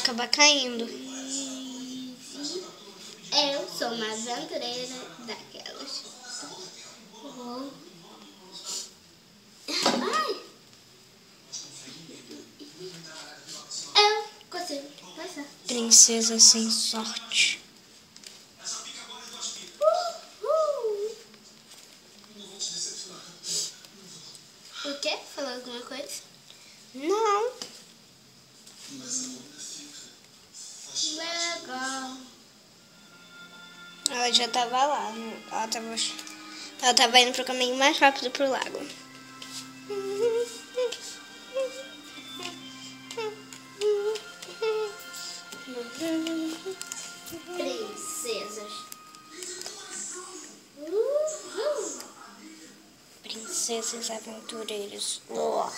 acabar caindo. Eu sou uma aventureira daquelas. Ai! Eu consigo passar. Princesa sem sorte. O quê? Falou alguma coisa? Não. Legal. Ela já tava lá. Ela tava indo pro caminho mais rápido pro lago. Princesas. Princesas aventureiras. Oh.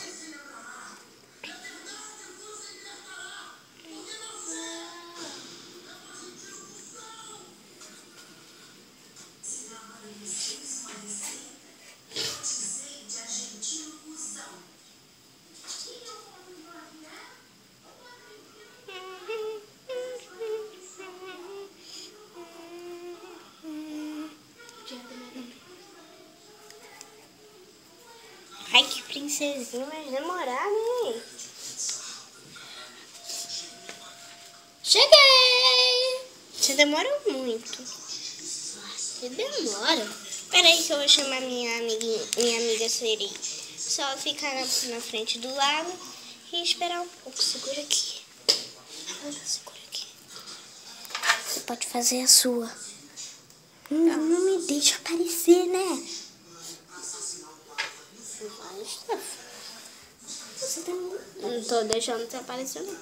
Ai, que princesinha mais demorada, hein? Cheguei! Você demora muito. Você demora. Peraí que eu vou chamar minha amiga Siri. Só ela ficar na frente do lago e esperar um pouco. Segura aqui. Segura aqui. Você pode fazer a sua. Não me deixa aparecer, né? Você tá... Não tô deixando você aparecer, não.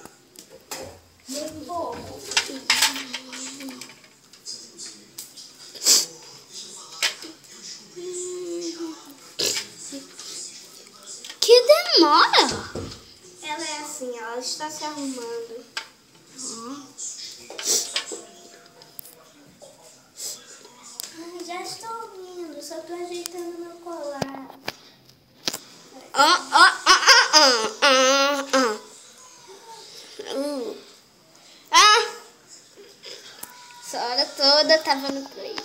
Que demora! Ela é assim, ela está se arrumando. Já estou vindo, só tô ajeitando meu colar. Essa hora toda tava no play.